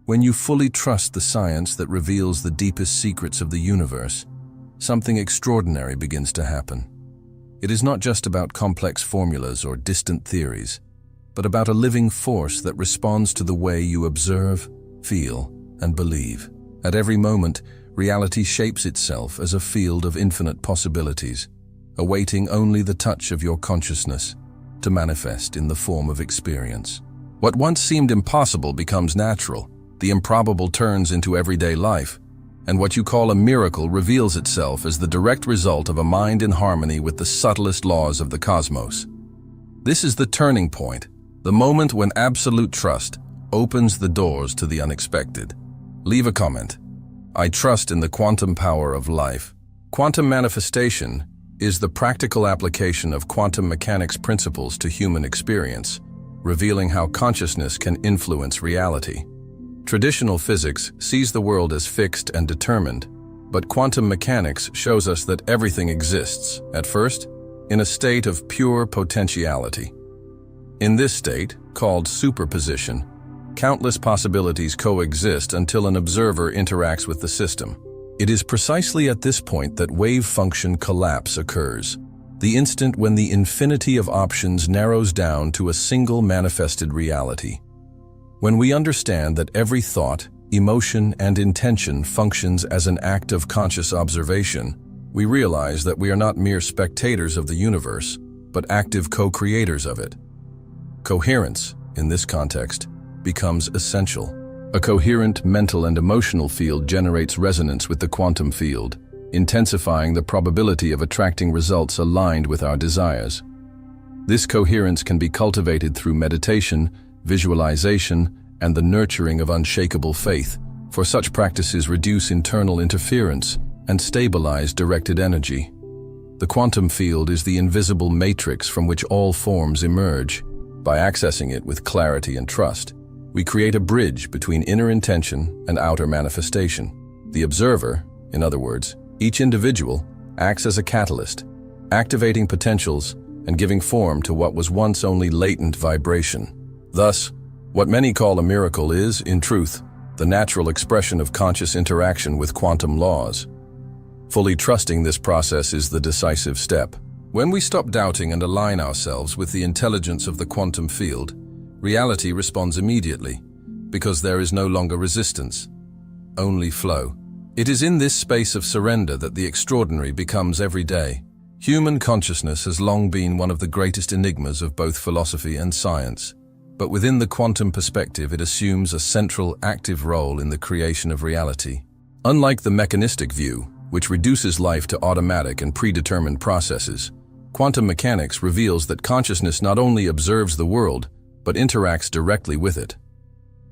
When you fully trust the science that reveals the deepest secrets of the universe, something extraordinary begins to happen. It is not just about complex formulas or distant theories, but about a living force that responds to the way you observe, feel, and believe. At every moment, reality shapes itself as a field of infinite possibilities, awaiting only the touch of your consciousness to manifest in the form of experience. What once seemed impossible becomes natural, the improbable turns into everyday life, and what you call a miracle reveals itself as the direct result of a mind in harmony with the subtlest laws of the cosmos. This is the turning point, the moment when absolute trust opens the doors to the unexpected. Leave a comment. I trust in the quantum power of life. Quantum manifestation is the practical application of quantum mechanics principles to human experience, revealing how consciousness can influence reality. Traditional physics sees the world as fixed and determined, but quantum mechanics shows us that everything exists, at first, in a state of pure potentiality. In this state, called superposition, countless possibilities coexist until an observer interacts with the system. It is precisely at this point that wave function collapse occurs, the instant when the infinity of options narrows down to a single manifested reality. When we understand that every thought, emotion, and intention functions as an act of conscious observation, we realize that we are not mere spectators of the universe, but active co-creators of it. Coherence, in this context, becomes essential. A coherent mental and emotional field generates resonance with the quantum field, intensifying the probability of attracting results aligned with our desires. This coherence can be cultivated through meditation, visualization, and the nurturing of unshakable faith, for such practices reduce internal interference and stabilize directed energy. The quantum field is the invisible matrix from which all forms emerge. By accessing it with clarity and trust, we create a bridge between inner intention and outer manifestation. The observer, in other words, each individual, acts as a catalyst, activating potentials and giving form to what was once only latent vibration. Thus, what many call a miracle is, in truth, the natural expression of conscious interaction with quantum laws. Fully trusting this process is the decisive step. When we stop doubting and align ourselves with the intelligence of the quantum field, reality responds immediately, because there is no longer resistance, only flow. It is in this space of surrender that the extraordinary becomes everyday. Human consciousness has long been one of the greatest enigmas of both philosophy and science. But within the quantum perspective, it assumes a central, active role in the creation of reality. Unlike the mechanistic view, which reduces life to automatic and predetermined processes, quantum mechanics reveals that consciousness not only observes the world, but interacts directly with it.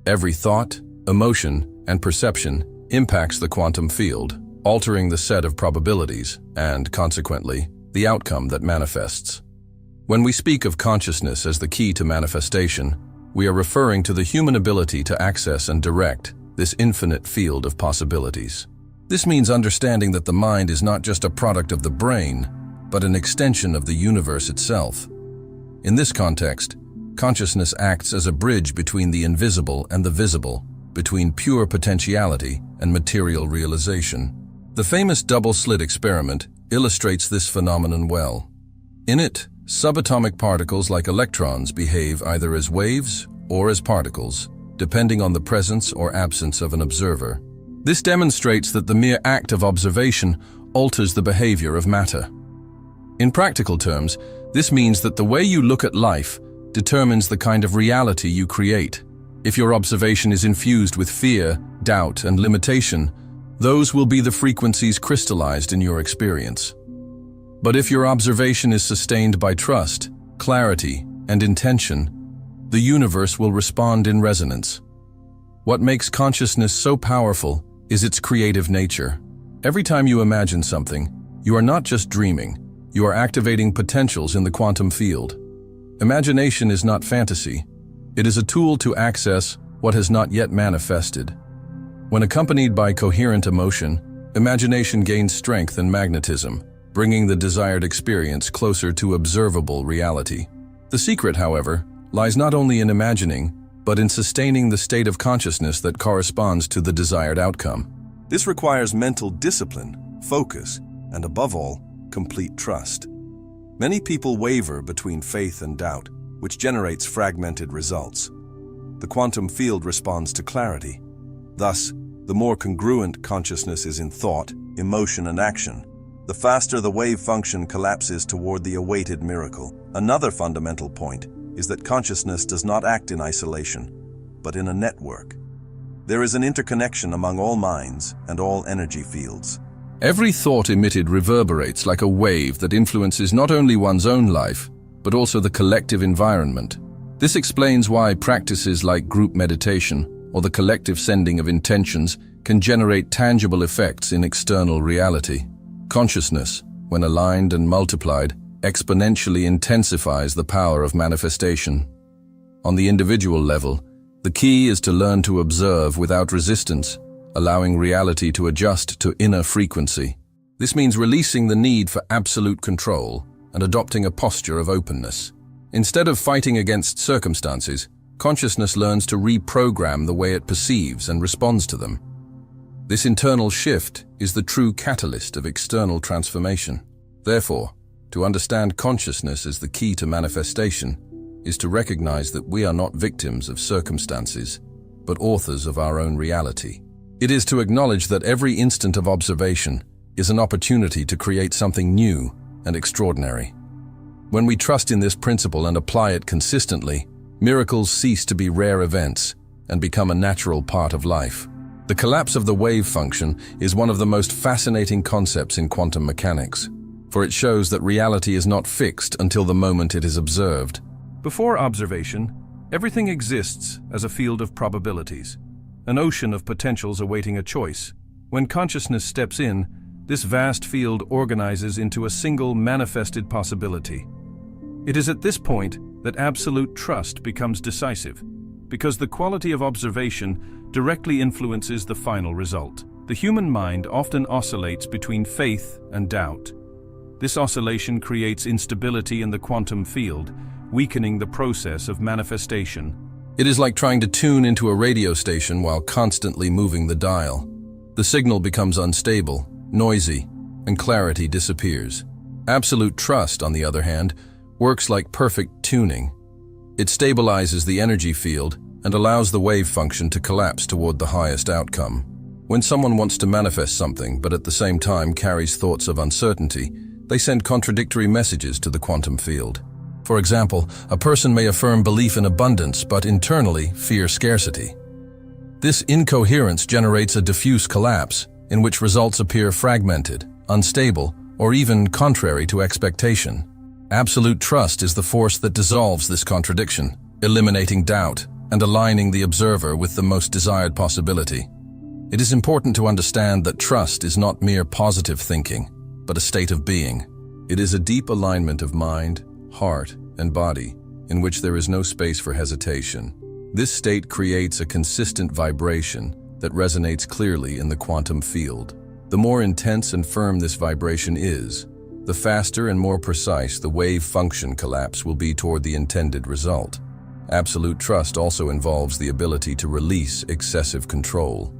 Every thought, emotion, and perception impacts the quantum field, altering the set of probabilities and, consequently, the outcome that manifests. When we speak of consciousness as the key to manifestation, we are referring to the human ability to access and direct this infinite field of possibilities. This means understanding that the mind is not just a product of the brain, but an extension of the universe itself. In this context, consciousness acts as a bridge between the invisible and the visible, between pure potentiality and material realization. The famous double-slit experiment illustrates this phenomenon well. In it, subatomic particles like electrons behave either as waves or as particles, depending on the presence or absence of an observer. This demonstrates that the mere act of observation alters the behavior of matter. In practical terms, this means that the way you look at life determines the kind of reality you create. If your observation is infused with fear, doubt, and limitation, those will be the frequencies crystallized in your experience. But if your observation is sustained by trust, clarity, and intention, the universe will respond in resonance. What makes consciousness so powerful is its creative nature. Every time you imagine something, you are not just dreaming, you are activating potentials in the quantum field. Imagination is not fantasy. It is a tool to access what has not yet manifested. When accompanied by coherent emotion, imagination gains strength and magnetism, bringing the desired experience closer to observable reality. The secret, however, lies not only in imagining, but in sustaining the state of consciousness that corresponds to the desired outcome. This requires mental discipline, focus, and above all, complete trust. Many people waver between faith and doubt, which generates fragmented results. The quantum field responds to clarity. Thus, the more congruent consciousness is in thought, emotion, and action, the faster the wave function collapses toward the awaited miracle. Another fundamental point is that consciousness does not act in isolation, but in a network. There is an interconnection among all minds and all energy fields. Every thought emitted reverberates like a wave that influences not only one's own life, but also the collective environment. This explains why practices like group meditation or the collective sending of intentions can generate tangible effects in external reality. Consciousness, when aligned and multiplied, exponentially intensifies the power of manifestation. On the individual level, the key is to learn to observe without resistance, allowing reality to adjust to inner frequency. This means releasing the need for absolute control and adopting a posture of openness. Instead of fighting against circumstances, consciousness learns to reprogram the way it perceives and responds to them. This internal shift is the true catalyst of external transformation. Therefore, to understand consciousness as the key to manifestation is to recognize that we are not victims of circumstances, but authors of our own reality. It is to acknowledge that every instant of observation is an opportunity to create something new and extraordinary. When we trust in this principle and apply it consistently, miracles cease to be rare events and become a natural part of life. The collapse of the wave function is one of the most fascinating concepts in quantum mechanics, for it shows that reality is not fixed until the moment it is observed. Before observation, everything exists as a field of probabilities, an ocean of potentials awaiting a choice. When consciousness steps in, this vast field organizes into a single manifested possibility. It is at this point that absolute trust becomes decisive, because the quality of observation directly influences the final result. The human mind often oscillates between faith and doubt. This oscillation creates instability in the quantum field, weakening the process of manifestation. It is like trying to tune into a radio station while constantly moving the dial. The signal becomes unstable, noisy, and clarity disappears. Absolute trust, on the other hand, works like perfect tuning. It stabilizes the energy field and allows the wave function to collapse toward the highest outcome. When someone wants to manifest something but at the same time carries thoughts of uncertainty, they send contradictory messages to the quantum field. For example, a person may affirm belief in abundance but internally fear scarcity. This incoherence generates a diffuse collapse in which results appear fragmented, unstable, or even contrary to expectation. Absolute trust is the force that dissolves this contradiction, eliminating doubt and aligning the observer with the most desired possibility. It is important to understand that trust is not mere positive thinking, but a state of being. It is a deep alignment of mind, heart, and body, in which there is no space for hesitation. This state creates a consistent vibration that resonates clearly in the quantum field. The more intense and firm this vibration is, the faster and more precise the wave function collapse will be toward the intended result. Absolute trust also involves the ability to release excessive control.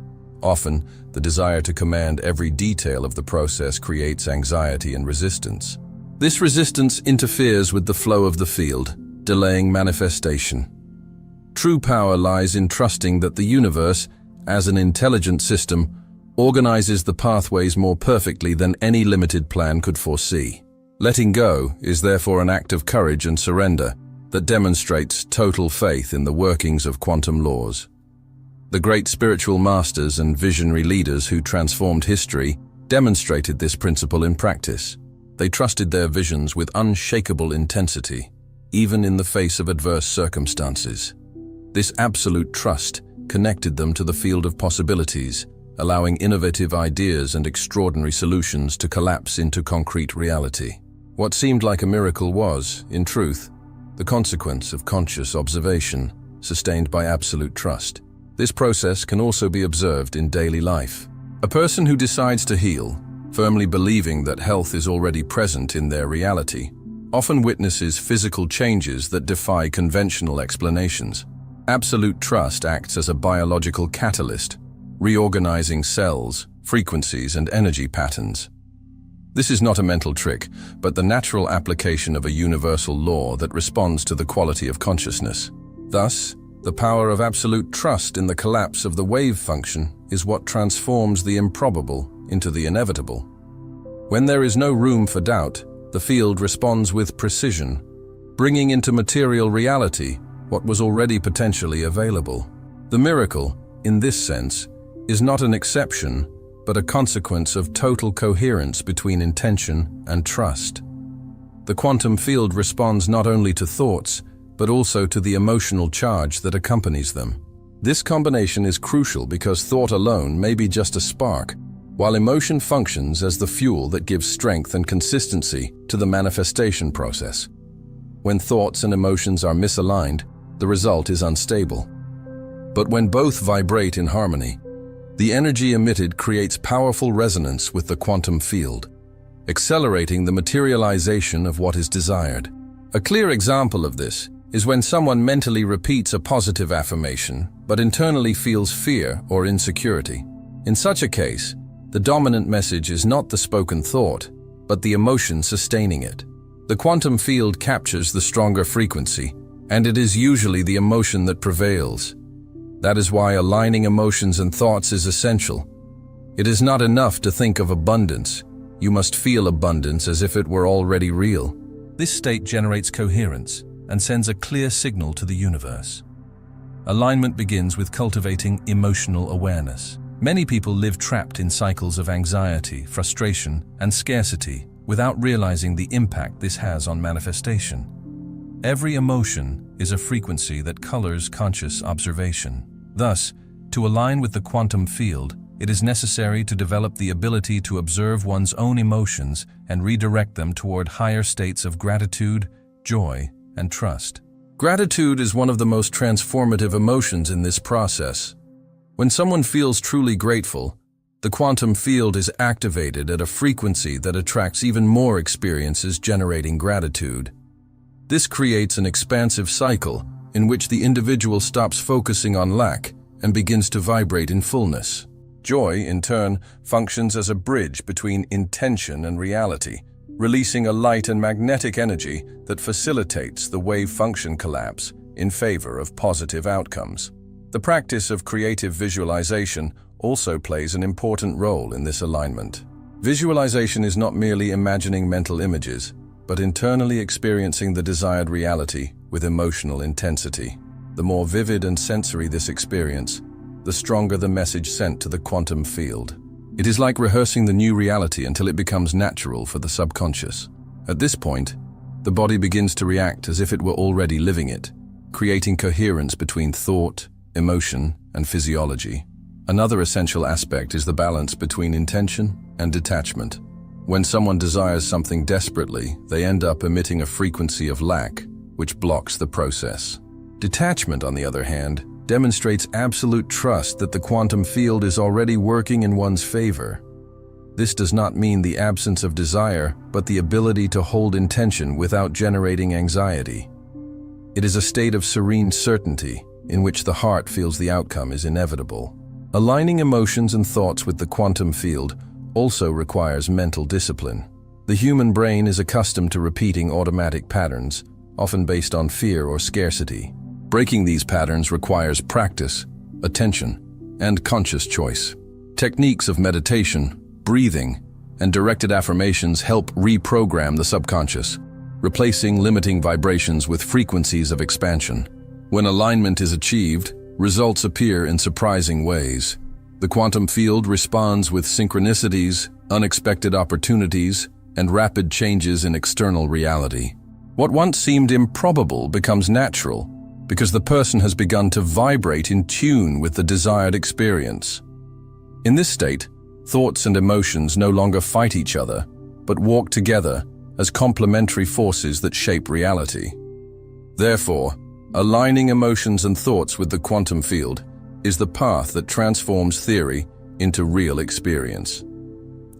Often, the desire to command every detail of the process creates anxiety and resistance. This resistance interferes with the flow of the field, delaying manifestation. True power lies in trusting that the universe, as an intelligent system, organizes the pathways more perfectly than any limited plan could foresee. Letting go is therefore an act of courage and surrender that demonstrates total faith in the workings of quantum laws. The great spiritual masters and visionary leaders who transformed history demonstrated this principle in practice. They trusted their visions with unshakable intensity, even in the face of adverse circumstances. This absolute trust connected them to the field of possibilities, allowing innovative ideas and extraordinary solutions to collapse into concrete reality. What seemed like a miracle was, in truth, the consequence of conscious observation, sustained by absolute trust. This process can also be observed in daily life. A person who decides to heal, firmly believing that health is already present in their reality, often witnesses physical changes that defy conventional explanations. Absolute trust acts as a biological catalyst, reorganizing cells, frequencies, and energy patterns. This is not a mental trick, but the natural application of a universal law that responds to the quality of consciousness. Thus, the power of absolute trust in the collapse of the wave function is what transforms the improbable into the inevitable. When there is no room for doubt, the field responds with precision, bringing into material reality what was already potentially available. The miracle, in this sense, is not an exception, but a consequence of total coherence between intention and trust. The quantum field responds not only to thoughts, but also to the emotional charge that accompanies them. This combination is crucial because thought alone may be just a spark, while emotion functions as the fuel that gives strength and consistency to the manifestation process. When thoughts and emotions are misaligned, the result is unstable. But when both vibrate in harmony, the energy emitted creates powerful resonance with the quantum field, accelerating the materialization of what is desired. A clear example of this is when someone mentally repeats a positive affirmation, but internally feels fear or insecurity. In such a case, the dominant message is not the spoken thought, but the emotion sustaining it. The quantum field captures the stronger frequency, and it is usually the emotion that prevails. That is why aligning emotions and thoughts is essential. It is not enough to think of abundance. You must feel abundance as if it were already real. This state generates coherence and sends a clear signal to the universe. Alignment begins with cultivating emotional awareness. Many people live trapped in cycles of anxiety, frustration, and scarcity without realizing the impact this has on manifestation. Every emotion is a frequency that colors conscious observation. Thus, to align with the quantum field, it is necessary to develop the ability to observe one's own emotions and redirect them toward higher states of gratitude, joy, and trust. Gratitude is one of the most transformative emotions in this process. When someone feels truly grateful, the quantum field is activated at a frequency that attracts even more experiences generating gratitude. This creates an expansive cycle in which the individual stops focusing on lack and begins to vibrate in fullness. Joy, in turn, functions as a bridge between intention and reality, releasing a light and magnetic energy that facilitates the wave function collapse in favor of positive outcomes. The practice of creative visualization also plays an important role in this alignment. Visualization is not merely imagining mental images, but internally experiencing the desired reality with emotional intensity. The more vivid and sensory this experience, the stronger the message sent to the quantum field. It is like rehearsing the new reality until it becomes natural for the subconscious. At this point, the body begins to react as if it were already living it, creating coherence between thought, emotion, and physiology. Another essential aspect is the balance between intention and detachment. When someone desires something desperately, they end up emitting a frequency of lack, which blocks the process. Detachment, on the other hand, demonstrates absolute trust that the quantum field is already working in one's favor. This does not mean the absence of desire, but the ability to hold intention without generating anxiety. It is a state of serene certainty in which the heart feels the outcome is inevitable. Aligning emotions and thoughts with the quantum field also requires mental discipline. The human brain is accustomed to repeating automatic patterns, often based on fear or scarcity. Breaking these patterns requires practice, attention, and conscious choice. Techniques of meditation, breathing, and directed affirmations help reprogram the subconscious, replacing limiting vibrations with frequencies of expansion. When alignment is achieved, results appear in surprising ways. The quantum field responds with synchronicities, unexpected opportunities, and rapid changes in external reality. What once seemed improbable becomes natural because the person has begun to vibrate in tune with the desired experience. In this state, thoughts and emotions no longer fight each other, but walk together as complementary forces that shape reality. Therefore, aligning emotions and thoughts with the quantum field is the path that transforms theory into real experience.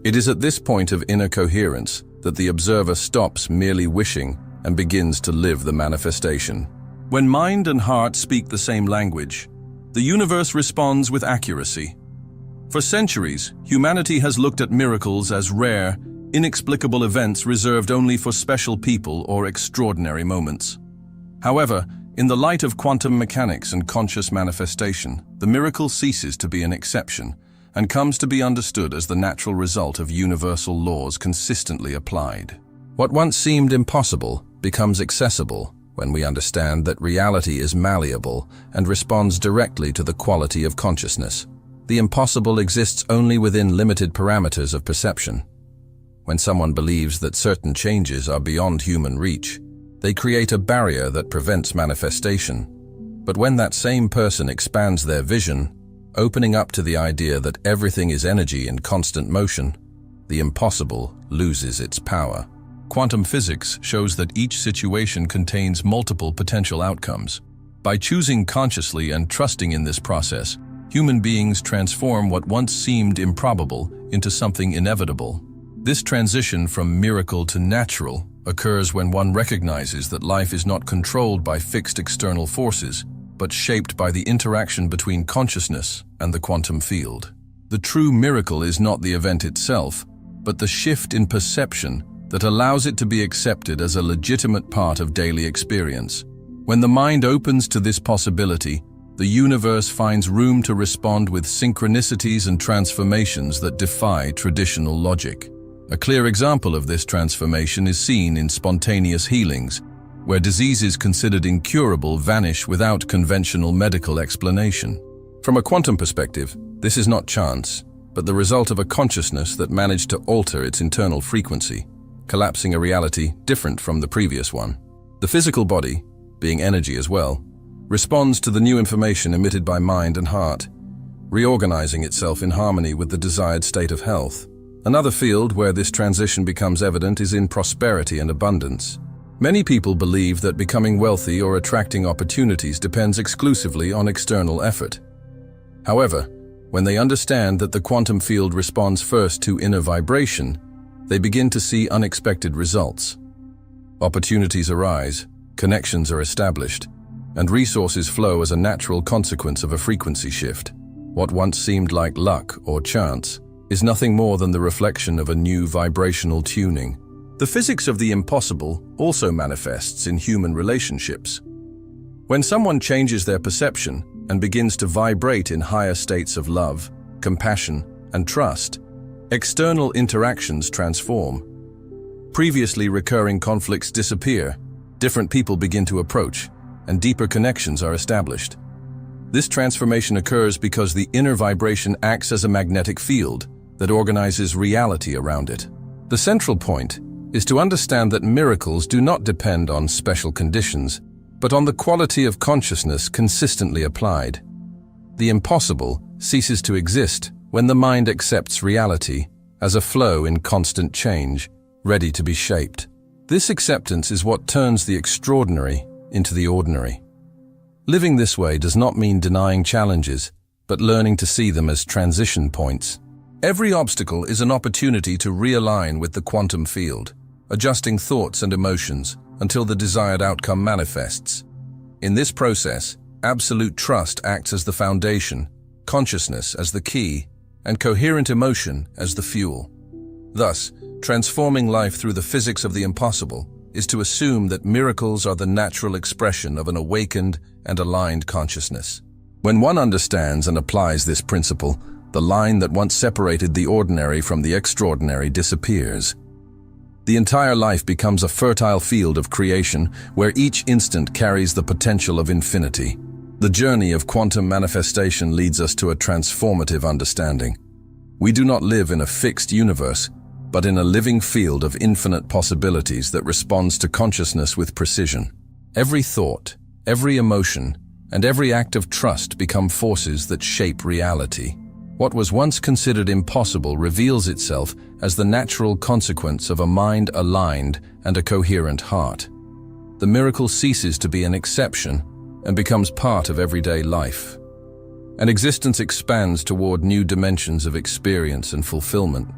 It is at this point of inner coherence that the observer stops merely wishing and begins to live the manifestation. When mind and heart speak the same language, the universe responds with accuracy. For centuries, humanity has looked at miracles as rare, inexplicable events reserved only for special people or extraordinary moments. However, in the light of quantum mechanics and conscious manifestation, the miracle ceases to be an exception and comes to be understood as the natural result of universal laws consistently applied. What once seemed impossible becomes accessible when we understand that reality is malleable and responds directly to the quality of consciousness. The impossible exists only within limited parameters of perception. When someone believes that certain changes are beyond human reach, they create a barrier that prevents manifestation. But when that same person expands their vision, opening up to the idea that everything is energy in constant motion, the impossible loses its power. Quantum physics shows that each situation contains multiple potential outcomes. By choosing consciously and trusting in this process, human beings transform what once seemed improbable into something inevitable. This transition from miracle to natural occurs when one recognizes that life is not controlled by fixed external forces, but shaped by the interaction between consciousness and the quantum field. The true miracle is not the event itself, but the shift in perception that allows it to be accepted as a legitimate part of daily experience. When the mind opens to this possibility, the universe finds room to respond with synchronicities and transformations that defy traditional logic. A clear example of this transformation is seen in spontaneous healings, where diseases considered incurable vanish without conventional medical explanation. From a quantum perspective, this is not chance, but the result of a consciousness that managed to alter its internal frequency, collapsing a reality different from the previous one. The physical body, being energy as well, responds to the new information emitted by mind and heart, reorganizing itself in harmony with the desired state of health. Another field where this transition becomes evident is in prosperity and abundance. Many people believe that becoming wealthy or attracting opportunities depends exclusively on external effort. However, when they understand that the quantum field responds first to inner vibration, they begin to see unexpected results. Opportunities arise, connections are established, and resources flow as a natural consequence of a frequency shift. What once seemed like luck or chance is nothing more than the reflection of a new vibrational tuning. The physics of the impossible also manifests in human relationships. When someone changes their perception and begins to vibrate in higher states of love, compassion, and trust, external interactions transform. Previously recurring conflicts disappear, different people begin to approach, and deeper connections are established. This transformation occurs because the inner vibration acts as a magnetic field that organizes reality around it. The central point is to understand that miracles do not depend on special conditions, but on the quality of consciousness consistently applied. The impossible ceases to exist when the mind accepts reality as a flow in constant change, ready to be shaped. This acceptance is what turns the extraordinary into the ordinary. Living this way does not mean denying challenges, but learning to see them as transition points. Every obstacle is an opportunity to realign with the quantum field, adjusting thoughts and emotions until the desired outcome manifests. In this process, absolute trust acts as the foundation, consciousness as the key, and coherent emotion as the fuel. Thus, transforming life through the physics of the impossible is to assume that miracles are the natural expression of an awakened and aligned consciousness. When one understands and applies this principle, the line that once separated the ordinary from the extraordinary disappears. The entire life becomes a fertile field of creation where each instant carries the potential of infinity. The journey of quantum manifestation leads us to a transformative understanding. We do not live in a fixed universe, but in a living field of infinite possibilities that responds to consciousness with precision. Every thought, every emotion, and every act of trust become forces that shape reality. What was once considered impossible reveals itself as the natural consequence of a mind aligned and a coherent heart. The miracle ceases to be an exception and becomes part of everyday life. And existence expands toward new dimensions of experience and fulfillment.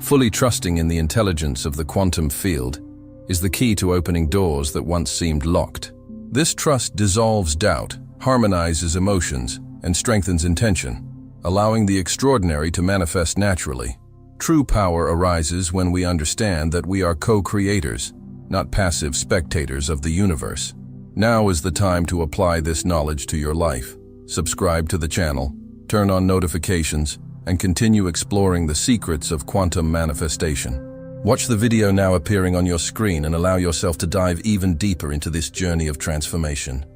Fully trusting in the intelligence of the quantum field is the key to opening doors that once seemed locked. This trust dissolves doubt, harmonizes emotions, and strengthens intention, allowing the extraordinary to manifest naturally. True power arises when we understand that we are co-creators, not passive spectators of the universe. Now is the time to apply this knowledge to your life. Subscribe to the channel, turn on notifications, and continue exploring the secrets of quantum manifestation. Watch the video now appearing on your screen and allow yourself to dive even deeper into this journey of transformation.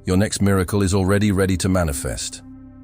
Your next miracle is already ready to manifest.